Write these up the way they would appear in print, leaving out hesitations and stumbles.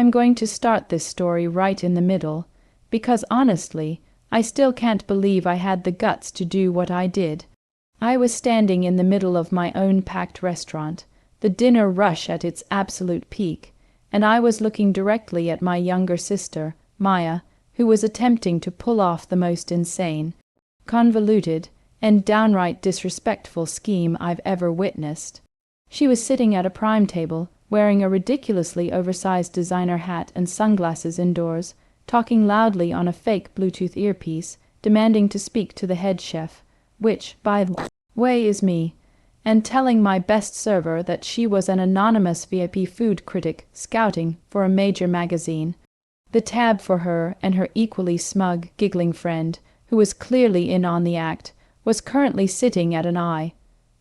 I'm going to start this story right in the middle, because honestly, I still can't believe I had the guts to do what I did. I was standing in the middle of my own packed restaurant, the dinner rush at its absolute peak, and I was looking directly at my younger sister, Maya, who was attempting to pull off the most insane, convoluted, and downright disrespectful scheme I've ever witnessed. She was sitting at a prime table, wearing a ridiculously oversized designer hat and sunglasses indoors, talking loudly on a fake Bluetooth earpiece, demanding to speak to the head chef, which, by the way, is me, and telling my best server that she was an anonymous VIP food critic scouting for a major magazine. The tab for her and her equally smug, giggling friend, who was clearly in on the act, was currently sitting at an eye,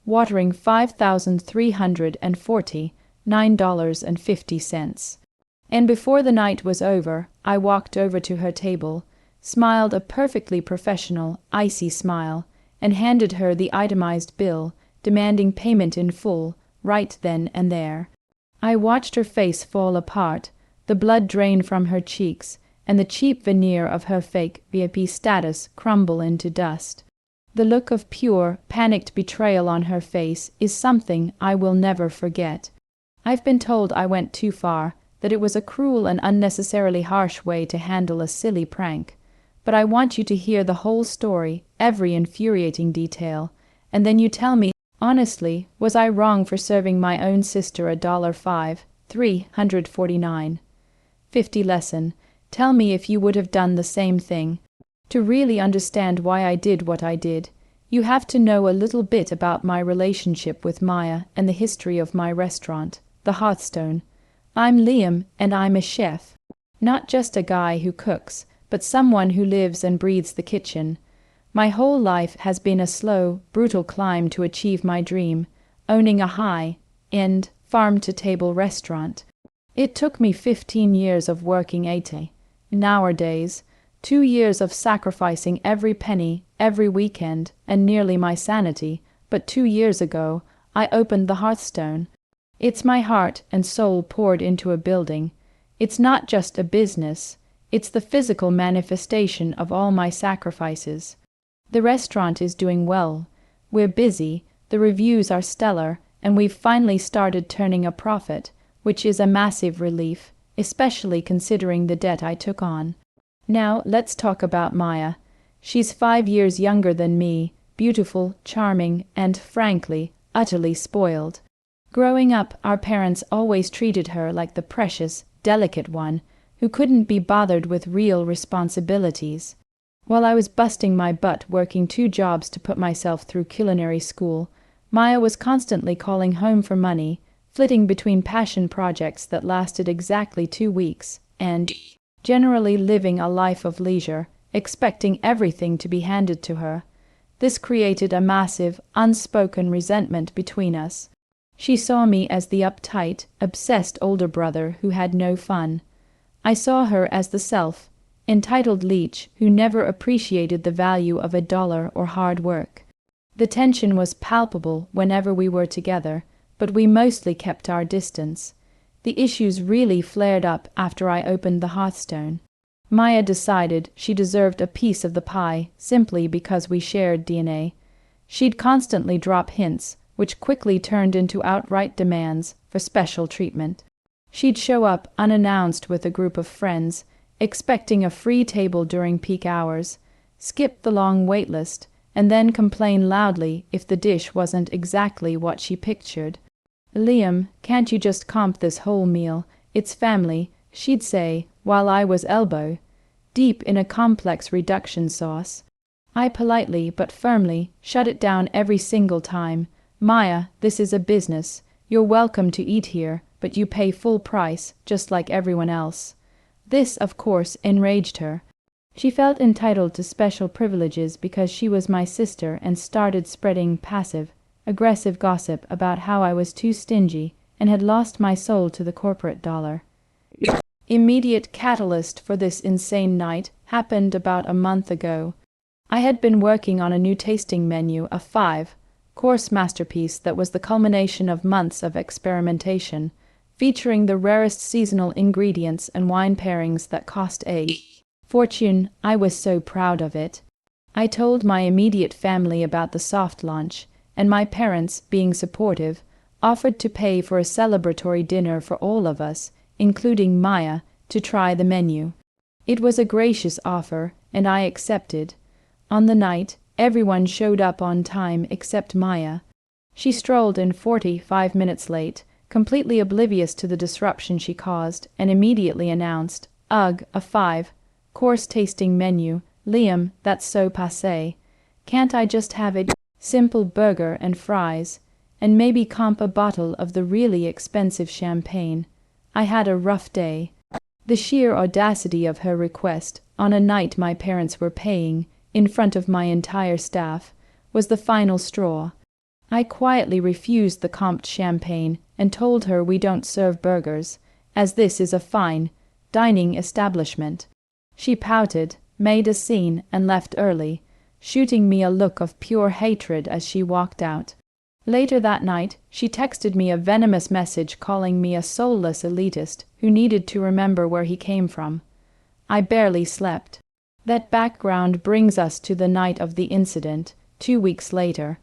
watering $5,349.50. And before the night was over, I walked over to her table, smiled a perfectly professional, icy smile, and handed her the itemized bill, demanding payment in full, right then and there. I watched her face fall apart, the blood drain from her cheeks, and the cheap veneer of her fake VIP status crumble into dust. The look of pure, panicked betrayal on her face is something I will never forget. I've been told I went too far, that it was a cruel and unnecessarily harsh way to handle a silly prank. But I want you to hear the whole story, every infuriating detail, and then you tell me, honestly, was I wrong for serving my own sister $349.50 lesson? Tell me if you would have done the same thing. To really understand why I did what I did, you have to know a little bit about my relationship with Maya and the history of my restaurant, the Hearthstone. I'm Liam, and I'm a chef. Not just a guy who cooks, but someone who lives and breathes the kitchen. My whole life has been a slow, brutal climb to achieve my dream, owning a high-end, farm-to-table restaurant. It took me 15 years of working 80. Nowadays, 2 years of sacrificing every penny, every weekend, and nearly my sanity, but 2 years ago, I opened the Hearthstone. It's my heart and soul poured into a building. It's not just a business, it's the physical manifestation of all my sacrifices. The restaurant is doing well. We're busy, the reviews are stellar, and we've finally started turning a profit, which is a massive relief, especially considering the debt I took on. Now, let's talk about Maya. She's 5 years younger than me, beautiful, charming, and, frankly, utterly spoiled. Growing up, our parents always treated her like the precious, delicate one who couldn't be bothered with real responsibilities. While I was busting my butt working 2 jobs to put myself through culinary school, Maya was constantly calling home for money, flitting between passion projects that lasted exactly 2 weeks, and generally living a life of leisure, expecting everything to be handed to her. This created a massive, unspoken resentment between us. She saw me as the uptight, obsessed older brother who had no fun. I saw her as the entitled leech who never appreciated the value of $1 or hard work. The tension was palpable whenever we were together, but we mostly kept our distance. The issues really flared up after I opened the Hearthstone. Maya decided she deserved a piece of the pie simply because we shared DNA. She'd constantly drop hints, which quickly turned into outright demands for special treatment. She'd show up unannounced with a group of friends, expecting a free table during peak hours, skip the long wait list, and then complain loudly if the dish wasn't exactly what she pictured. "Liam, can't you just comp this whole meal? It's family," she'd say, while I was elbow deep in a complex reduction sauce. I politely but firmly shut it down every single time. "Maya, this is a business. You're welcome to eat here, but you pay full price, just like everyone else." This, of course, enraged her. She felt entitled to special privileges because she was my sister and started spreading passive, aggressive gossip about how I was too stingy and had lost my soul to the corporate dollar. Immediate catalyst for this insane night happened about a month ago. I had been working on a new tasting menu, a 5-course masterpiece that was the culmination of months of experimentation, featuring the rarest seasonal ingredients and wine pairings that cost a fortune. I was so proud of it. I told my immediate family about the soft launch, and my parents, being supportive, offered to pay for a celebratory dinner for all of us, including Maya, to try the menu. It was a gracious offer, and I accepted. On the night, everyone showed up on time except Maya. She strolled in 45 minutes late, completely oblivious to the disruption she caused, and immediately announced, "Ugh, a 5-course tasting menu. Liam, that's so passé. Can't I just have a simple burger and fries, and maybe comp a bottle of the really expensive champagne?" I had a rough day. The sheer audacity of her request, on a night my parents were paying, in front of my entire staff, was the final straw. I quietly refused the comped champagne and told her we don't serve burgers, as this is a fine dining establishment. She pouted, made a scene, and left early, shooting me a look of pure hatred as she walked out. Later that night, she texted me a venomous message calling me a soulless elitist who needed to remember where he came from. I barely slept. That background brings us to the night of the incident, 2 weeks later.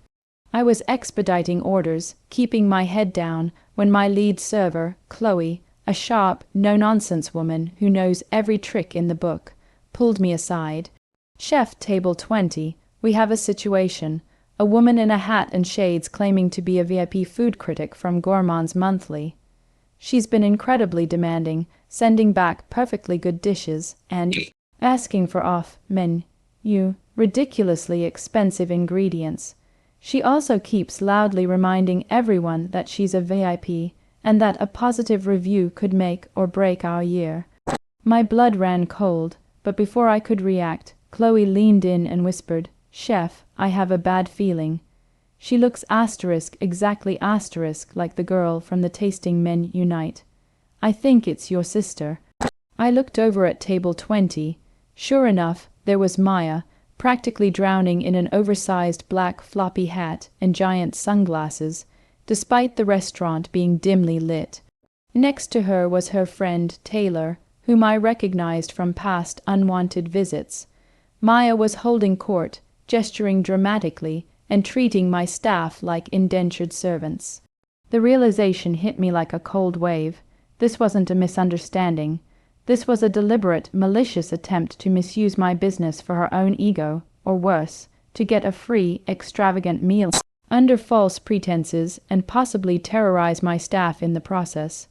I was expediting orders, keeping my head down, when my lead server, Chloe, a sharp, no-nonsense woman who knows every trick in the book, pulled me aside. "Chef, table 20, we have a situation. A woman in a hat and shades claiming to be a VIP food critic from Gourmand's Monthly. She's been incredibly demanding, sending back perfectly good dishes and asking for off-menu, ridiculously expensive ingredients. She also keeps loudly reminding everyone that she's a VIP and that a positive review could make or break our year." My blood ran cold, but before I could react, Chloe leaned in and whispered, "Chef, I have a bad feeling. She looks exactly like the girl from the tasting menu night. I think it's your sister." I looked over at table 20. Sure enough, there was Maya, practically drowning in an oversized black floppy hat and giant sunglasses, despite the restaurant being dimly lit. Next to her was her friend Taylor, whom I recognized from past unwanted visits. Maya was holding court, gesturing dramatically, and treating my staff like indentured servants. The realization hit me like a cold wave. This wasn't a misunderstanding. This was a deliberate, malicious attempt to misuse my business for her own ego, or worse, to get a free, extravagant meal under false pretenses and possibly terrorize my staff in the process.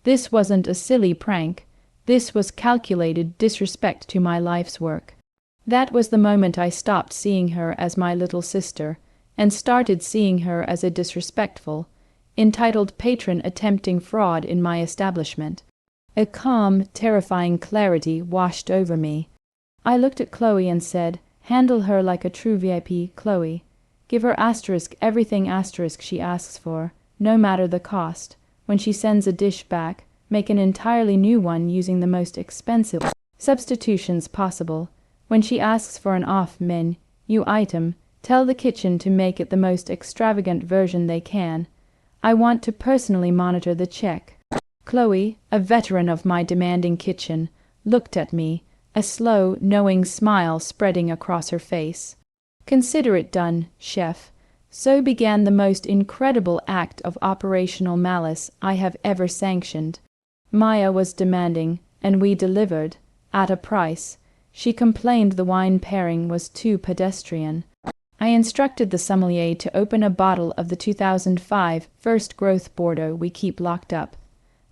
This wasn't a silly prank. This was calculated disrespect to my life's work. That was the moment I stopped seeing her as my little sister and started seeing her as a disrespectful, entitled patron attempting fraud in my establishment. A calm, terrifying clarity washed over me. I looked at Chloe and said, "Handle her like a true VIP, Chloe. Give her everything she asks for, no matter the cost. When she sends a dish back, make an entirely new one using the most expensive substitutions possible. When she asks for an off-menu item, tell the kitchen to make it the most extravagant version they can. I want to personally monitor the check." Chloe, a veteran of my demanding kitchen, looked at me, a slow, knowing smile spreading across her face. "Consider it done, chef." So began the most incredible act of operational malice I have ever sanctioned. Maya was demanding, and we delivered, at a price. She complained the wine pairing was too pedestrian. I instructed the sommelier to open a bottle of the 2005 First Growth Bordeaux we keep locked up.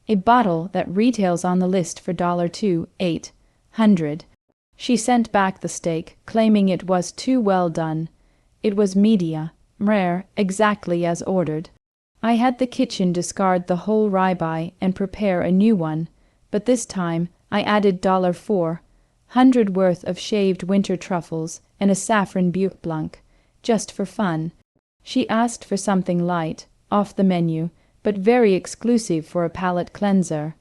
A bottle that retails on the list for $2,800. She sent back the steak, claiming it was too well done. It was media, rare, exactly as ordered. I had the kitchen discard the whole ribeye and prepare a new one, but this time I added $400 worth of shaved winter truffles and a saffron butte blanc, just for fun. She asked for something light, off the menu, but very exclusive for a palate cleanser.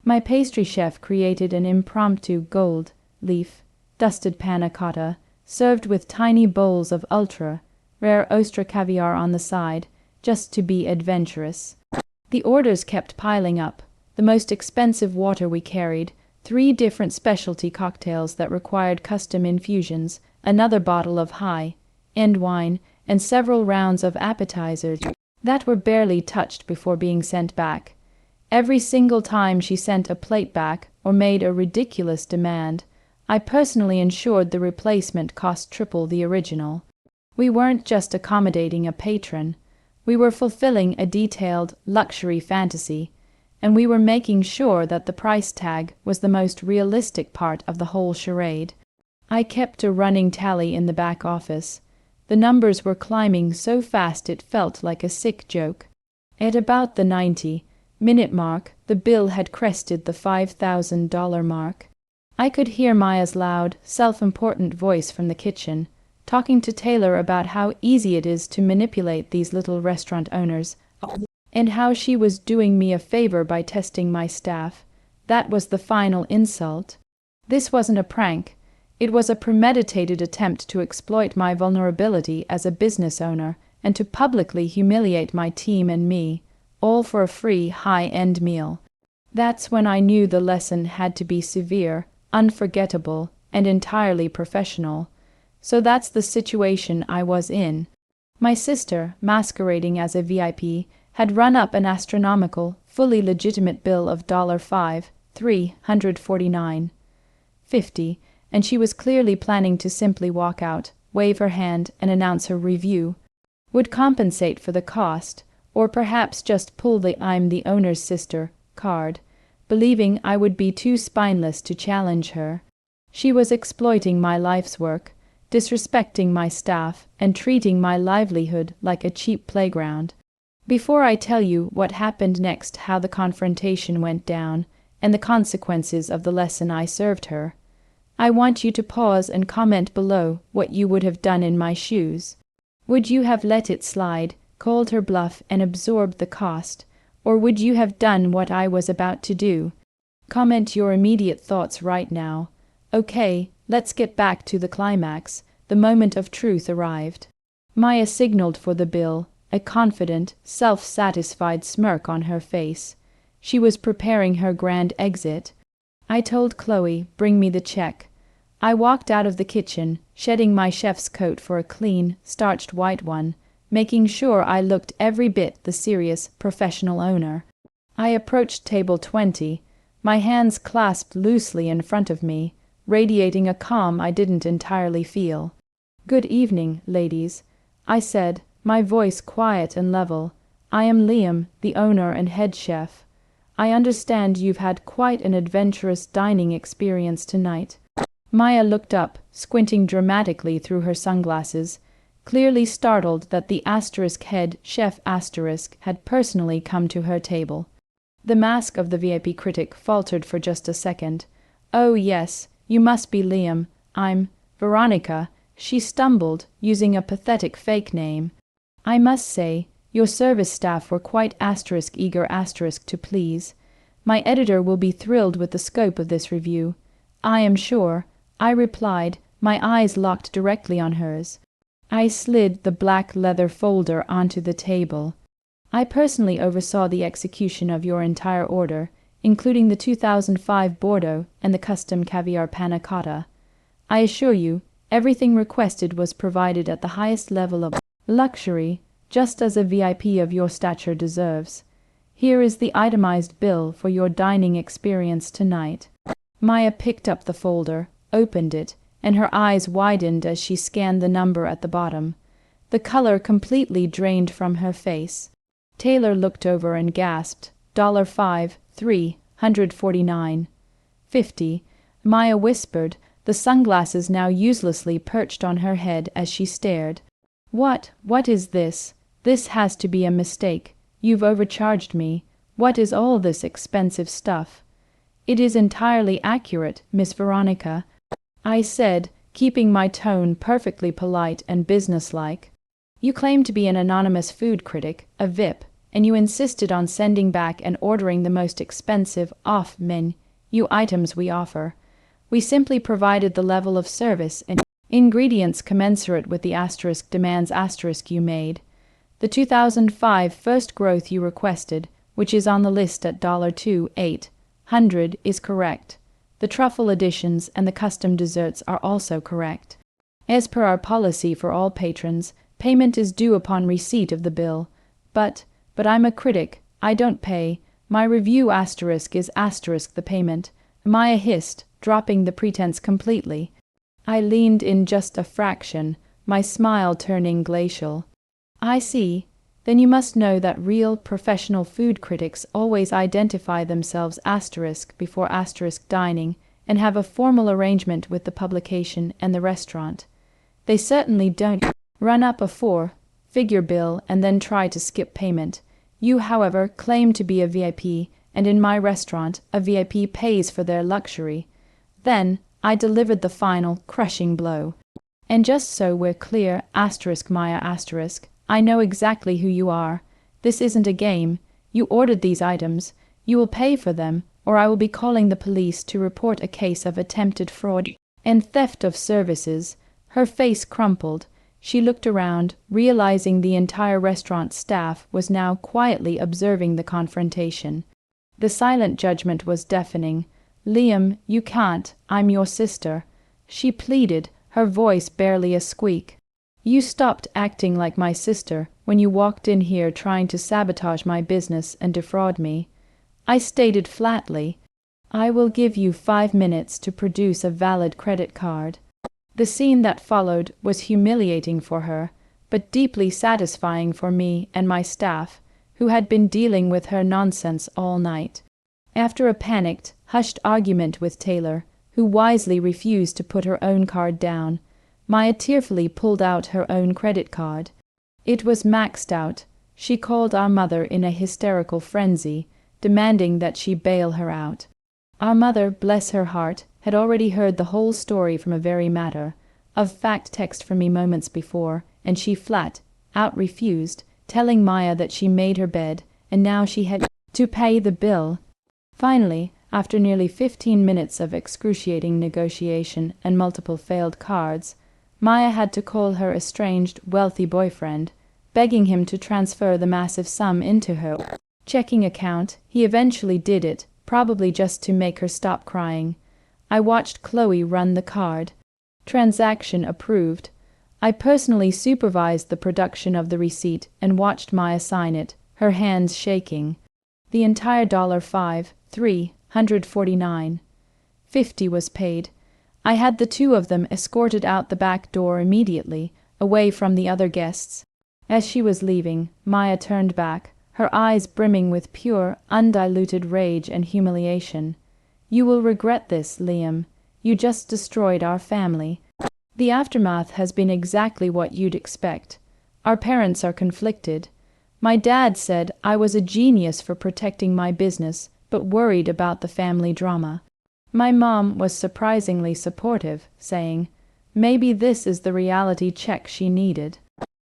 My pastry chef created an impromptu gold leaf dusted panna cotta, served with tiny bowls of ultra-rare Osetra caviar on the side, just to be adventurous. The orders kept piling up, the most expensive water we carried, 3 different specialty cocktails that required custom infusions, another bottle of high-end wine, and several rounds of appetizers that were barely touched before being sent back. Every single time she sent a plate back or made a ridiculous demand, I personally ensured the replacement cost triple the original. We weren't just accommodating a patron. We were fulfilling a detailed luxury fantasy, and we were making sure that the price tag was the most realistic part of the whole charade. I kept a running tally in the back office. The numbers were climbing so fast it felt like a sick joke. At about the 90-minute mark, the bill had crested the $5,000 mark. I could hear Maya's loud, self-important voice from the kitchen, talking to Taylor about how easy it is to manipulate these little restaurant owners, and how she was doing me a favor by testing my staff. That was the final insult. This wasn't a prank. It was a premeditated attempt to exploit my vulnerability as a business owner and to publicly humiliate my team and me, all for a free, high-end meal. That's when I knew the lesson had to be severe, unforgettable, and entirely professional. So that's the situation I was in. My sister, masquerading as a VIP, had run up an astronomical, fully legitimate bill of $5,349.50, and she was clearly planning to simply walk out, wave her hand, and announce her review. Would compensate for the cost, or perhaps just pull the "I'm the owner's sister" card, believing I would be too spineless to challenge her. She was exploiting my life's work, disrespecting my staff, and treating my livelihood like a cheap playground. Before I tell you what happened next, how the confrontation went down, and the consequences of the lesson I served her, I want you to pause and comment below what you would have done in my shoes. Would you have let it slide, called her bluff, and absorbed the cost, or would you have done what I was about to do? Comment your immediate thoughts right now. Okay, let's get back to the climax. The moment of truth arrived. Maya signaled for the bill, a confident, self-satisfied smirk on her face. She was preparing her grand exit. I told Chloe, "Bring me the check." I walked out of the kitchen, shedding my chef's coat for a clean, starched white one, making sure I looked every bit the serious, professional owner. I approached table 20, my hands clasped loosely in front of me, radiating a calm I didn't entirely feel. "Good evening, ladies," I said, my voice quiet and level. "I am Liam, the owner and head chef. I understand you've had quite an adventurous dining experience tonight." Maya looked up, squinting dramatically through her sunglasses, clearly startled that the *head chef* had personally come to her table. The mask of the VIP critic faltered for just a second. "Oh yes, you must be Liam. I'm Veronica," she stumbled, using a pathetic fake name. "I must say, your service staff were quite eager to please. My editor will be thrilled with the scope of this review, I am sure," I replied, my eyes locked directly on hers. I slid the black leather folder onto the table. "I personally oversaw the execution of your entire order, including the 2005 Bordeaux and the custom caviar panna cotta. I assure you, everything requested was provided at the highest level of luxury, just as a VIP of your stature deserves. Here is the itemized bill for your dining experience tonight." Maya picked up the folder, opened it, and her eyes widened as she scanned the number at the bottom. The color completely drained from her face. Taylor looked over and gasped, $5,349.50. Maya whispered, the sunglasses now uselessly perched on her head as she stared. What is this? This has to be a mistake. You've overcharged me. What is all this expensive stuff?" "It is entirely accurate, Miss Veronica," I said, keeping my tone perfectly polite and businesslike. "You claim to be an anonymous food critic, a VIP, and you insisted on sending back and ordering the most expensive off-menu items we offer. We simply provided the level of service and ingredients commensurate with the *demands* you made. The 2005 first growth you requested, which is on the list at $2.8 is correct. The truffle additions and the custom desserts are also correct. As per our policy for all patrons, payment is due upon receipt of the bill. But I'm a critic. I don't pay. My review asterisk is asterisk the payment. Maya hissed, dropping the pretense completely. I leaned in just a fraction, my smile turning glacial. I see. Then you must know that real, professional food critics always identify themselves asterisk before asterisk dining and have a formal arrangement with the publication and the restaurant. They certainly don't run up a four-figure bill and then try to skip payment. You, however, claim to be a VIP, and in my restaurant, a VIP pays for their luxury. Then I delivered the final, crushing blow. And just so we're clear, asterisk Maya asterisk, I know exactly who you are. This isn't a game. You ordered these items. You will pay for them, or I will be calling the police to report a case of attempted fraud and theft of services. Her face crumpled. She looked around, realizing the entire restaurant staff was now quietly observing the confrontation. The silent judgment was deafening. "Liam, you can't. I'm your sister," she pleaded, her voice barely a squeak. "You stopped acting like my sister when you walked in here trying to sabotage my business and defraud me." I stated flatly, "I will give you 5 minutes to produce a valid credit card." The scene that followed was humiliating for her, but deeply satisfying for me and my staff, who had been dealing with her nonsense all night. After a panicked, hushed argument with Taylor, who wisely refused to put her own card down, Maya tearfully pulled out her own credit card. It was maxed out. She called our mother in a hysterical frenzy, demanding that she bail her out. Our mother, bless her heart, had already heard the whole story from a very matter of fact text from me moments before, and she flat out refused, telling Maya that she made her bed, and now she had to pay the bill. Finally, after nearly 15 minutes of excruciating negotiation and multiple failed cards, Maya had to call her estranged, wealthy boyfriend, begging him to transfer the massive sum into her checking account. He eventually did it, probably just to make her stop crying. I watched Chloe run the card. Transaction approved. I personally supervised the production of the receipt and watched Maya sign it, her hands shaking. The entire $349.50 was paid. I had the two of them escorted out the back door immediately, away from the other guests. As she was leaving, Maya turned back, her eyes brimming with pure, undiluted rage and humiliation. "You will regret this, Liam. You just destroyed our family. The aftermath has been exactly what you'd expect. Our parents are conflicted. My dad said I was a genius for protecting my business, but worried about the family drama. My mom was surprisingly supportive, saying, maybe this is the reality check she needed.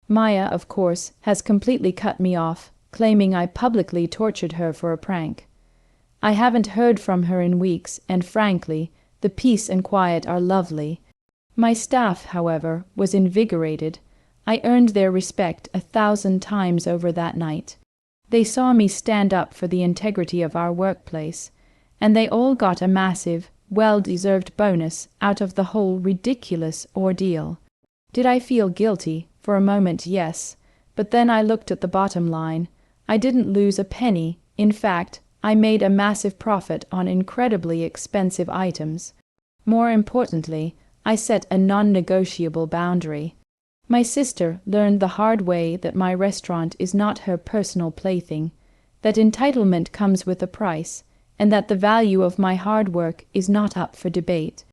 Maya, of course, has completely cut me off, claiming I publicly tortured her for a prank. I haven't heard from her in weeks, and frankly, the peace and quiet are lovely. My staff, however, was invigorated. I earned their respect 1,000 times over that night. They saw me stand up for the integrity of our workplace, and they all got a massive, well-deserved bonus out of the whole ridiculous ordeal. Did I feel guilty? For a moment, yes, but then I looked at the bottom line. I didn't lose a penny. In fact, I made a massive profit on incredibly expensive items. More importantly, I set a non-negotiable boundary. My sister learned the hard way that my restaurant is not her personal plaything, that entitlement comes with a price, and that the value of my hard work is not up for debate.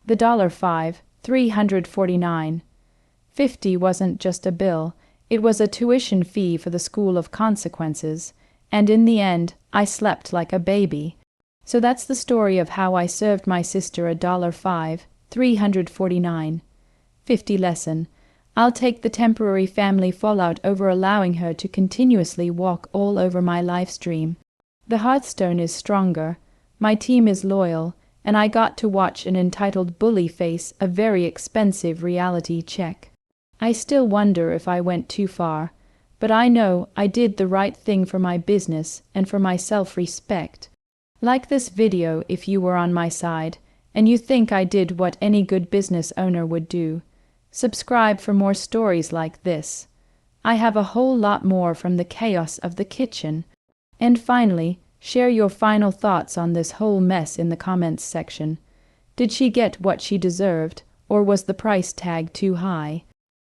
The $349.50 wasn't just a bill, it was a tuition fee for the School of Consequences, and in the end, I slept like a baby. So that's the story of how I served my sister a $349.50 lesson. I'll take the temporary family fallout over allowing her to continuously walk all over my live stream. The Hearthstone is stronger, my team is loyal, and I got to watch an entitled bully face a very expensive reality check. I still wonder if I went too far. But I know I did the right thing for my business and for my self-respect. Like this video if you were on my side, and you think I did what any good business owner would do. Subscribe for more stories like this. I have a whole lot more from the chaos of the kitchen. And finally, share your final thoughts on this whole mess in the comments section. Did she get what she deserved, or was the price tag too high?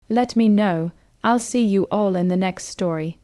Let me know. I'll see you all in the next story.